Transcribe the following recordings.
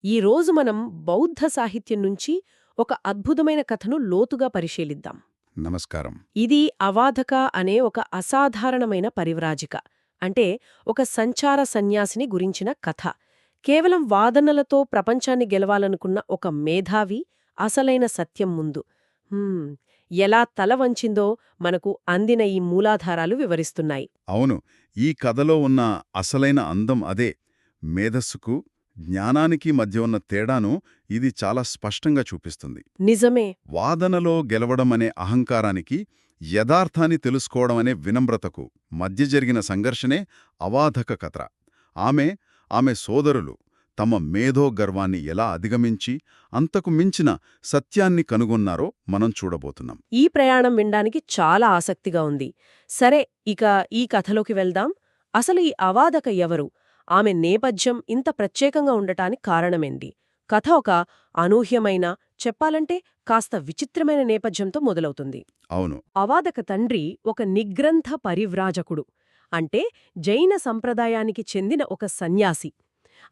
ఈరోజు మనం బౌద్ధ సాహిత్యం నుంచి ఒక అద్భుతమైన కథను లోతుగా పరిశీలిద్దాం. నమస్కారం. ఇది అవాధక అనే ఒక అసాధారణమైన పరివ్రాజిక, అంటే ఒక సంచార సన్యాసిని గురించిన కథ. కేవలం వాదనలతో ప్రపంచాన్ని గెలవాలనుకున్న ఒక మేధావి అసలైన సత్యం ముందు ఎలా తల వంచిందో మనకు అందిన ఈ మూలాధారాలు వివరిస్తున్నాయి. అవును, ఈ కథలో ఉన్న అసలైన అందం అదే. మేధస్సుకు, జ్ఞానానికి మధ్య ఉన్న తేడాను ఇది చాలా స్పష్టంగా చూపిస్తుంది. నిజమే. వాదనలో గెలవడమనే అహంకారానికి, యథార్థాన్ని తెలుసుకోవడమనే వినమ్రతకు మధ్య జరిగిన సంఘర్షణే అవాధక కథ. ఆమె సోదరులు తమ మేధో గర్వాన్ని ఎలా అధిగమించి అంతకు మించిన సత్యాన్ని కనుగొన్నారో మనం చూడబోతున్నాం. ఈ ప్రయాణం వినడానికి చాలా ఆసక్తిగా ఉంది. సరే, ఇక ఈ కథలోకి వెళ్దాం. అసలు ఈ అవాధక ఎవరు? ఆమె నేపథ్యం ఇంత ప్రత్యేకంగా ఉండటానికి కారణమేంటి? కథ ఒక అనూహ్యమైన, చెప్పాలంటే కాస్త విచిత్రమైన నేపథ్యంతో మొదలవుతుంది. అవును. అవాధక తండ్రి ఒక నిగ్రంథ పరివ్రాజకుడు, అంటే జైన సంప్రదాయానికి చెందిన ఒక సన్యాసి.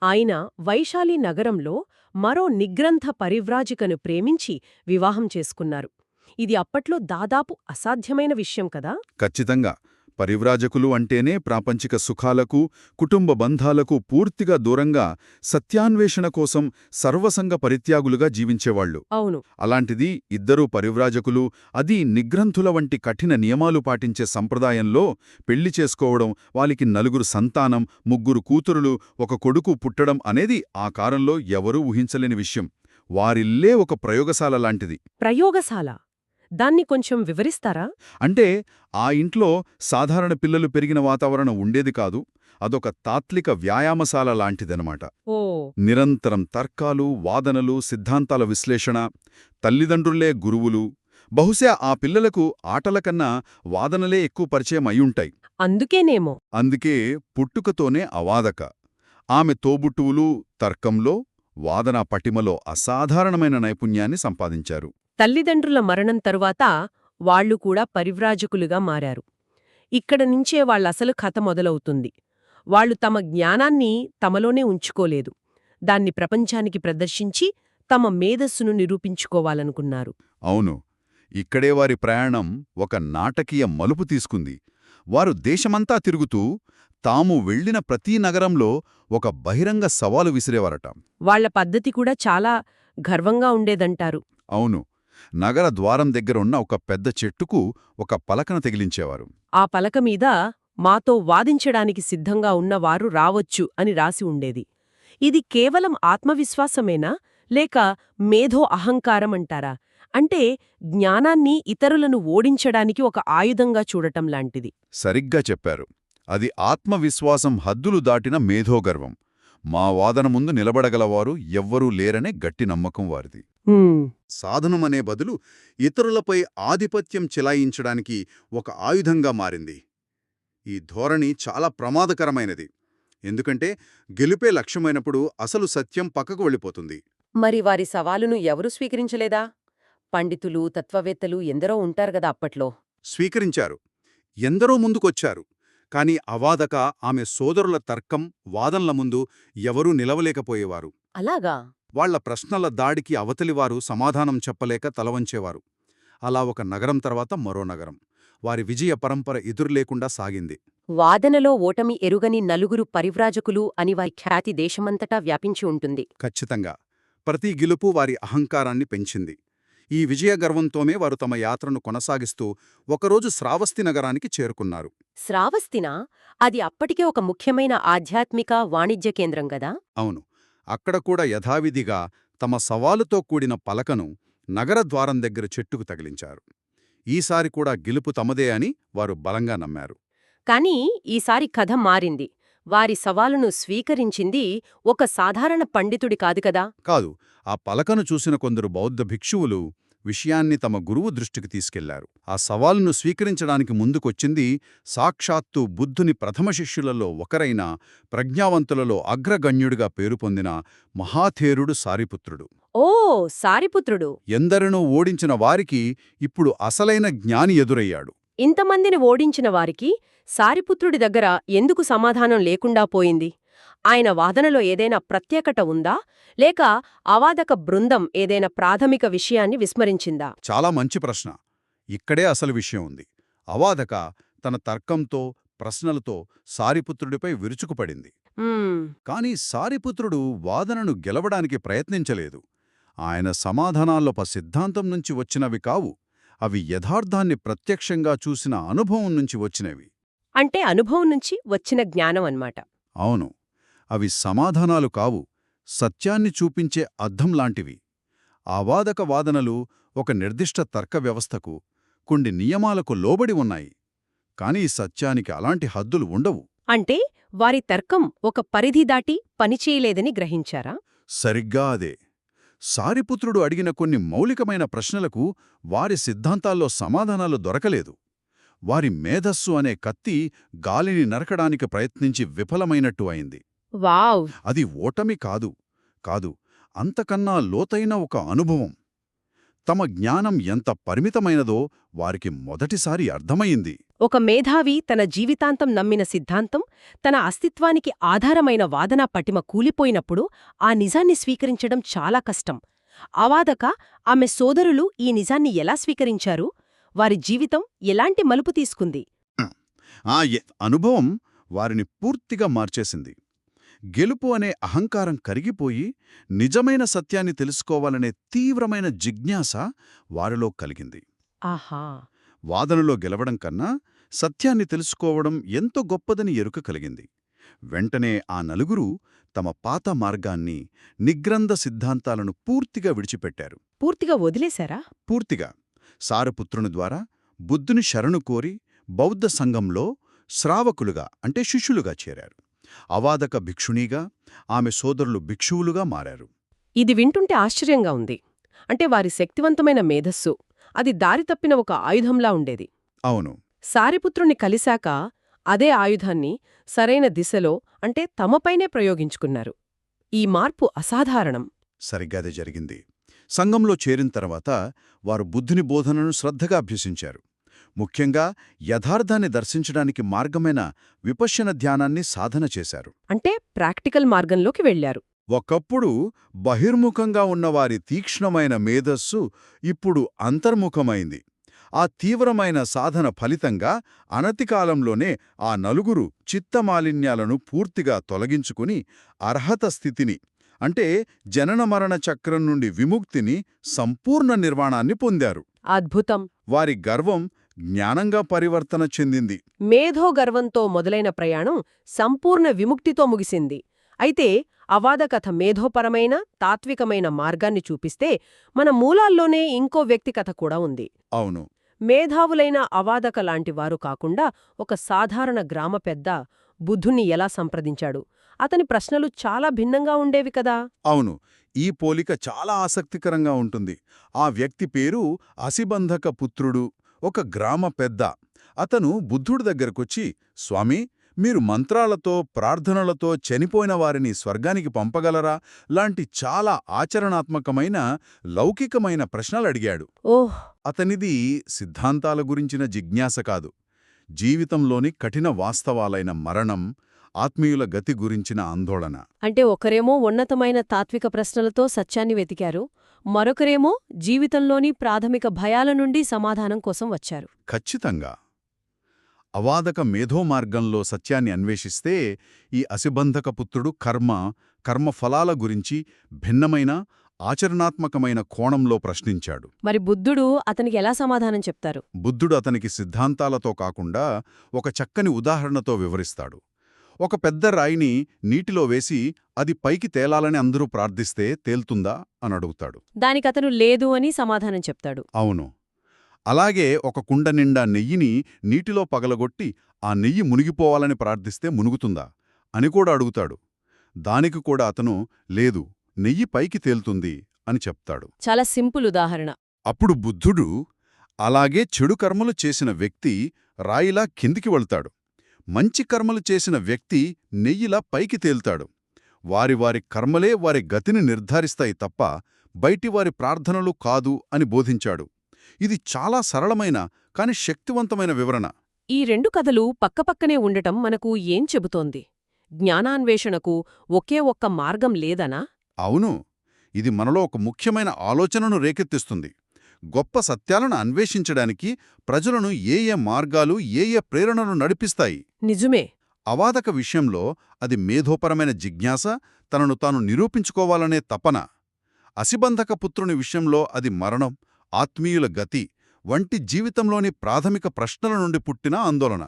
ఆయన వైశాలి నగరంలో మరో నిగ్రంథ పరివ్రాజికను ప్రేమించి వివాహం చేసుకున్నారు. ఇది అప్పట్లో దాదాపు అసాధ్యమైన విషయం కదా. ఖచ్చితంగా. పరివ్రాజకులు అంటేనే ప్రాపంచిక సుఖాలకు, కుటుంబ బంధాలకు పూర్తిగా దూరంగా సత్యాన్వేషణ కోసం సర్వసంగ పరిత్యాగులుగా జీవించేవాళ్లు. అవును. అలాంటిది ఇద్దరూ పరివ్రాజకులు, అది నిగ్రంథుల వంటి కఠిన నియమాలు పాటించే సంప్రదాయంలో పెళ్లి చేసుకోవడం, వాళ్ళకి 4 సంతానం, 3 కూతురులు, 1 కొడుకు పుట్టడం అనేది ఆ కాలంలో ఎవరూ ఊహించలేని విషయం. వారిల్లే ఒక ప్రయోగశాల లాంటిది. ప్రయోగశాల? దాన్ని కొంచెం వివరిస్తారా? అంటే ఆ ఇంట్లో సాధారణ పిల్లలు పెరిగిన వాతావరణం ఉండేది కాదు. అదొక తాత్విక వ్యాయామశాల లాంటిదనమాట. ఓ. నిరంతరం తర్కాలు, వాదనలు, సిద్ధాంతాల విశ్లేషణ, తల్లిదండ్రులే గురువులు. బహుశా ఆ పిల్లలకు ఆటలకన్నా వాదనలే ఎక్కువ పరిచయం అయ్యుంటాయి. అందుకేనేమో. అందుకే పుట్టుకతోనే అవాధక. ఆమె తోబుట్టువులు తర్కంలో, వాదన పటిమలో అసాధారణమైన నైపుణ్యాన్ని సంపాదించారు. తల్లిదండ్రుల మరణం తరువాత వాళ్లు కూడా పరివ్రాజకులుగా మారారు. ఇక్కడ నుంచే వాళ్ళసలు కథ మొదలవుతుంది. వాళ్లు తమ జ్ఞానాన్ని తమలోనే ఉంచుకోలేదు. దాన్ని ప్రపంచానికి ప్రదర్శించి తమ మేధస్సును నిరూపించుకోవాలనుకున్నారు. అవును, ఇక్కడే వారి ప్రయాణం ఒక నాటకీయ మలుపు తీసుకుంది. వారు దేశమంతా తిరుగుతూ తాము వెళ్లిన ప్రతి నగరంలో ఒక బహిరంగ సవాలు విసిరేవారట. వాళ్ల పద్ధతి కూడా చాలా గర్వంగా ఉండేదంటారు. అవును. నగర ద్వారం దగ్గరున్న ఒక పెద్ద చెట్టుకు ఒక పలకన తగిలించేవారు. ఆ పలక మీద మాతో వాదించడానికి సిద్ధంగా ఉన్నవారు రావొచ్చు అని రాసి ఉండేది. ఇది కేవలం ఆత్మవిశ్వాసమేనా, లేక మేధో అహంకారమంటారా? అంటే జ్ఞానాన్ని ఇతరులను ఓడించడానికి ఒక ఆయుధంగా చూడటం లాంటిది. సరిగ్గా చెప్పారు. అది ఆత్మవిశ్వాసం హద్దులు దాటిన మేధోగర్వం. మా వాదన ముందు నిలబడగలవారు ఎవ్వరూ లేరనే గట్టి నమ్మకం వారిది. సాధనమనే బదులు ఇతరులపై ఆధిపత్యం చెలాయించడానికి ఒక ఆయుధంగా మారింది. ఈ ధోరణి చాలా ప్రమాదకరమైనది. ఎందుకంటే గెలుపే లక్ష్యమైనప్పుడు అసలు సత్యం పక్కకు వెళ్ళిపోతుంది. మరి వారి సవాలును ఎవరూ స్వీకరించలేదా? పండితులు, తత్వవేత్తలు ఎందరో ఉంటారుగదా అప్పట్లో. స్వీకరించారు. ఎందరో ముందుకొచ్చారు. కాని అవాధక, ఆమె సోదరుల తర్కం, వాదనల ముందు ఎవరూ నిలవలేకపోయేవారు. అలాగా? వాళ్ల ప్రశ్నల దాడికి అవతలివారు సమాధానం చెప్పలేక తలవంచేవారు. అలా ఒక నగరం తర్వాత మరో నగరం. వారి విజయ పరంపర ఎదురులేకుండా సాగింది. వాదనలో ఓటమి ఎరుగని 4 పరివ్రాజకులు అని వారి ఖ్యాతి దేశమంతటా వ్యాపించి ఉంటుంది. ఖచ్చితంగా. ప్రతి గెలుపు వారి అహంకారాన్ని పెంచింది. ఈ విజయగర్వంతోనే వారు తమ యాత్రను కొనసాగిస్తూ ఒకరోజు శ్రావస్తి నగరానికి చేరుకున్నారు. శ్రావస్తినా? అది అప్పటికే ఒక ముఖ్యమైన ఆధ్యాత్మిక, వాణిజ్య కేంద్రం గదా? అవును. అక్కడ కూడా యథావిధిగా తమ సవాలుతో కూడిన పలకను నగరద్వారం దగ్గర చెట్టుకు తగిలించారు. ఈసారి కూడా గెలుపు తమదే అని వారు బలంగా నమ్మారు. కానీ ఈసారి కథ మారింది. వారి సవాలును స్వీకరించింది ఒక సాధారణ పండితుడి కాదు కదా. కాదు. ఆ పలకను చూసిన కొందరు బౌద్ధ భిక్షువులు విషయాన్ని తమ గురువు దృష్టికి తీసుకెళ్లారు. ఆ సవాలును స్వీకరించడానికి ముందుకొచ్చింది సాక్షాత్తు బుద్ధుని ప్రథమ శిష్యులలో ఒకరైన, ప్రజ్ఞావంతులలో అగ్రగణ్యుడిగా పేరు పొందిన మహాథేరుడు సారిపుత్రుడు. ఓ, సారిపుత్రుడు! ఎందరినో ఓడించిన వారికి ఇప్పుడు అసలైన జ్ఞాని ఎదురయ్యాడు. ఇంతమందిని ఓడించిన వారికి సారిపుత్రుడి దగ్గర ఎందుకు సమాధానం లేకుండా పోయింది? ఆయన వాదనలో ఏదైనా ప్రత్యేకత ఉందా, లేక అవాదక బృందం ఏదైనా ప్రాథమిక విషయాన్ని విస్మరించిందా? చాలా మంచి ప్రశ్న. ఇక్కడే అసలు విషయం ఉంది. అవాదక తన తర్కంతో, ప్రశ్నలతో సారిపుత్రుడిపై విరుచుకుపడింది. మ్మ్. కాని సారిపుత్రుడు వాదనను గెలవడానికి ప్రయత్నించలేదు. ఆయన సమాధానాల్లో సిద్ధాంతం నుంచి వచ్చినవి కావు. అవి యథార్థాన్ని ప్రత్యక్షంగా చూసిన అనుభవం నుంచి వచ్చినవి. అంటే అనుభవం నుంచి వచ్చిన జ్ఞానం అన్నమాట. అవును, అవి సమాధానాలు కావు, సత్యాన్ని చూపించే అద్దంలాంటివి. ఆ వాదక వాదనలు ఒక నిర్దిష్ట తర్క వ్యవస్థకు, కొన్ని నియమాలకు లోబడి ఉన్నాయి. కాని ఈ సత్యానికి అలాంటి హద్దులు ఉండవు. అంటే వారి తర్కం ఒక పరిధి దాటి పనిచేయలేదని గ్రహించారా? సరిగ్గా అదే. సారిపుత్రుడు అడిగిన కొన్ని మౌలికమైన ప్రశ్నలకు వారి సిద్ధాంతాల్లో సమాధానాలు దొరకలేదు. వారి మేధస్సు అనే కత్తి గాలిని నరకడానికి ప్రయత్నించి విఫలమైనట్టు అయింది. వావ్! అది ఓటమి కాదు, కాదు, అంతకన్నా లోతైన ఒక అనుభవం. తమ జ్ఞానం ఎంత పరిమితమైనదో వారికి మొదటిసారి అర్థమయింది. ఒక మేధావి తన జీవితాంతం నమ్మిన సిద్ధాంతం, తన అస్తిత్వానికి ఆధారమైన వాదనా పటిమ కూలిపోయినప్పుడు ఆ నిజాన్ని స్వీకరించడం చాలా కష్టం. అవాదక, ఆమె సోదరులు ఈ నిజాన్ని ఎలా స్వీకరించారు? వారి జీవితం ఎలాంటి మలుపు తీసుకుంది? అనుభవం వారిని పూర్తిగా మార్చేసింది. గెలుపు అనే అహంకారం కరిగిపోయి నిజమైన సత్యాన్ని తెలుసుకోవాలనే తీవ్రమైన జిజ్ఞాస వారిలో కలిగింది. ఆహా! వాదనలో గెలవడం కన్నా సత్యాన్ని తెలుసుకోవడం ఎంతో గొప్పదని ఎరుక కలిగింది. వెంటనే ఆ నలుగురు తమ పాత మార్గాన్ని, నిగ్రంథ సిద్ధాంతాలను పూర్తిగా విడిచిపెట్టారు. పూర్తిగా వదిలేశారా? పూర్తిగా. సారపుత్రుని ద్వారా బుద్ధుని శరణు కోరి బౌద్ధ సంఘంలో శ్రావకులుగా అంటే శిష్యులుగా చేరారు. అవాదక భిక్షుణీగా, ఆమె సోదరులు భిక్షువులుగా మారారు. ఇది వింటుంటే ఆశ్చర్యంగా ఉంది. అంటే వారి శక్తివంతమైన మేధస్సు, అది దారి తప్పిన ఒక ఆయుధంలా ఉండేది. అవును. సారిపుత్రుణ్ణి కలిశాక అదే ఆయుధాన్ని సరైన దిశలో అంటే తమపైనే ప్రయోగించుకున్నారు. ఈ మార్పు అసాధారణం. సరిగ్గాదే జరిగింది. సంఘంలో చేరిన తర్వాత వారు బుద్ధుని బోధనను శ్రద్ధగా అభ్యసించారు. ముఖ్యంగా యథార్థాన్ని దర్శించడానికి మార్గమైన విపశ్యన ధ్యానాన్ని సాధన చేశారు. అంటే ప్రాక్టికల్ మార్గంలోకి వెళ్లారు. ఒకప్పుడు బహిర్ముఖంగా ఉన్నవారి తీక్ష్ణమైన మేధస్సు ఇప్పుడు అంతర్ముఖమైంది. ఆ తీవ్రమైన సాధన ఫలితంగా అనతికాలంలోనే ఆ నలుగురు చిత్తమాలిన్యాలను పూర్తిగా తొలగించుకుని అర్హత స్థితిని, అంటే జననమరణ చక్రం నుండి విముక్తిని, సంపూర్ణ నిర్వాణాన్ని పొందారు. అద్భుతం! వారి గర్వం జ్ఞానంగా పరివర్తన చెందింది. మేధో గర్వంతో మొదలైన ప్రయాణం సంపూర్ణ విముక్తితో ముగిసింది. అయితే అవాదకథ మేధోపరమైన, తాత్వికమైన మార్గాన్ని చూపిస్తే మన మూలాల్లోనే ఇంకో వ్యక్తి కథ కూడా ఉంది. అవును. మేధావులైన అవాదక లాంటి వారు కాకుండా ఒక సాధారణ గ్రామ పెద్ద బుద్ధుణ్ణి ఎలా సంప్రదించాడు? అతని ప్రశ్నలు చాలా భిన్నంగా ఉండేవి కదా? అవును. ఈ పోలిక చాలా ఆసక్తికరంగా ఉంటుంది. ఆ వ్యక్తి పేరు అసిబంధక పుత్రుడు, ఒక గ్రామ పెద్ద. అతను బుద్ధుడి దగ్గరకొచ్చి, స్వామీ, మీరు మంత్రాలతో, ప్రార్థనలతో చనిపోయిన వారిని స్వర్గానికి పంపగలరా లాంటి చాలా ఆచరణాత్మకమైన, లౌకికమైన ప్రశ్నలడిగాడు. ఓహ్! అతనిది సిద్ధాంతాల గురించిన జిజ్ఞాస కాదు, జీవితంలోని కఠిన వాస్తవాలైన మరణం, ఆత్మీయుల గతి గురించిన ఆందోళన. అంటే ఒకరేమో ఉన్నతమైన తాత్విక ప్రశ్నలతో సత్యాన్ని వెతికారు, మరొకరేమో జీవితంలోని ప్రాథమిక భయాల నుండి సమాధానం కోసం వచ్చారు. ఖచ్చితంగా. అవాదక మేధోమార్గంలో సత్యాన్ని అన్వేషిస్తే ఈ అసిబంధక పుత్రుడు కర్మఫలాల గురించి భిన్నమైన, ఆచరణాత్మకమైన కోణంలో ప్రశ్నించాడు. మరి బుద్ధుడు అతనికి ఎలా సమాధానం చెప్తారు? బుద్ధుడు అతనికి సిద్ధాంతాలతో కాకుండా ఒక చక్కని ఉదాహరణతో వివరిస్తాడు. ఒక పెద్ద రాయిని నీటిలో వేసి అది పైకి తేలాలని అందరూ ప్రార్థిస్తే తేల్తుందా అని అడుగుతాడు. దానికతను లేదు అని సమాధానం చెప్తాడు. అవును. అలాగే ఒక కుండ నిండా నెయ్యిని నీటిలో పగలగొట్టి ఆ నెయ్యి మునిగిపోవాలని ప్రార్థిస్తే మునుగుతుందా అని కూడా అడుగుతాడు. దానికి కూడా అతను లేదు, నెయ్యి పైకి తేలుతుంది అని చెప్తాడు. చాలా సింపుల్ ఉదాహరణ. అప్పుడు బుద్ధుడు, అలాగే చెడు కర్మలు చేసిన వ్యక్తి రాయిలా కిందికి వెళ్తాడు, మంచి కర్మలు చేసిన వ్యక్తి నెయ్యిలా పైకి తేల్తాడు. వారి కర్మలే వారి గతిని నిర్ధారిస్తాయి తప్ప బయటివారి ప్రార్థనలు కాదు అని బోధించాడు. ఇది చాలా సరళమైన కాని శక్తివంతమైన వివరణ. ఈ రెండు కథలు పక్కపక్కనే ఉండటం మనకు ఏం చెబుతోంది? జ్ఞానాన్వేషణకు ఒకే ఒక్క మార్గం లేదనా? అవును, ఇది మనలో ఒక ముఖ్యమైన ఆలోచనను రేకెత్తిస్తుంది. గొప్ప సత్యాలను అన్వేషించడానికి ప్రజలను ఏ ఏ మార్గాలు, ఏ ఏ ప్రేరణలు నడిపిస్తాయి? నిజమే. అవాదక విషయంలో అది మేధోపరమైన జిజ్ఞాస, తనను తాను నిరూపించుకోవాలనే తపన. అసిబంధక పుత్రుని విషయంలో అది మరణం, ఆత్మీయుల గతి వంటి జీవితంలోని ప్రాథమిక ప్రశ్నల నుండి పుట్టిన ఆందోళన.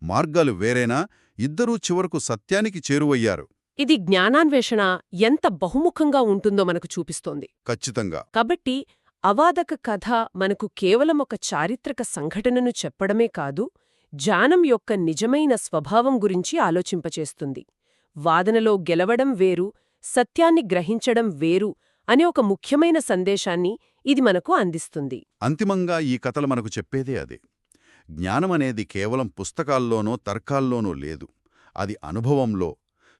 మార్గాలు వేరేనా, ఇద్దరూ చివరకు సత్యానికి చేరువయ్యారు. ఇది జ్ఞానాన్వేషణ ఎంత బహుముఖంగా ఉంటుందో మనకు చూపిస్తోంది. ఖచ్చితంగా. కాబట్టి అవాదక కథ మనకు కేవలం ఒక చారిత్రక సంఘటనను చెప్పడమే కాదు, జ్ఞానం యొక్క నిజమైన స్వభావం గురించి ఆలోచింపచేస్తుంది. వాదనలో గెలవడం వేరు, సత్యాన్ని గ్రహించడం వేరు అనే ఒక ముఖ్యమైన సందేశాన్ని ఇది మనకు అందిస్తుంది. అంతిమంగా ఈ కథలు మనకు చెప్పేదే అదే. జ్ఞానమనేది కేవలం పుస్తకాల్లోనో తర్కాల్లోనో లేదు. అది అనుభవంలో,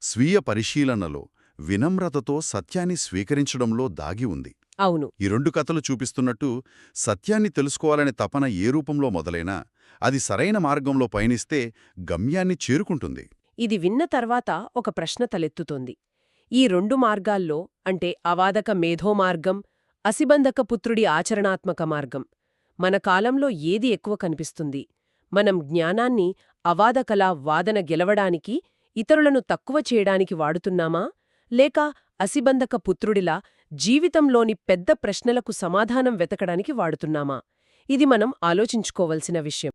స్వీయ పరిశీలనలో, వినమ్రతతో సత్యాన్ని స్వీకరించడంలో దాగి ఉంది. అవును. ఈ రెండు కథలు చూపిస్తున్నట్టు సత్యాన్ని తెలుసుకోవాలనే తపన ఏ రూపంలో మొదలైనా అది సరైన మార్గంలో పయనిస్తే గమ్యాన్ని చేరుకుంటుంది. ఇది విన్న తర్వాత ఒక ప్రశ్న తలెత్తుతోంది. ఈ రెండు మార్గాల్లో, అంటే అవాదక మేధోమార్గం, అసిబంధక పుత్రుడి ఆచరణాత్మక మార్గం, మన కాలంలో ఏది ఎక్కువ కనిపిస్తుంది? మనం జ్ఞానాన్ని అవాదకలా వాదన గెలవడానికి, ఇతరులను తక్కువ చేయడానికి వాడుతున్నామా, లేక అసిబంధక పుత్రుడిలా జీవితంలోని పెద్ద ప్రశ్నలకు సమాధానం వెతకడానికి వాడుతున్నామా? ఇది మనం ఆలోచించుకోవలసిన విషయం.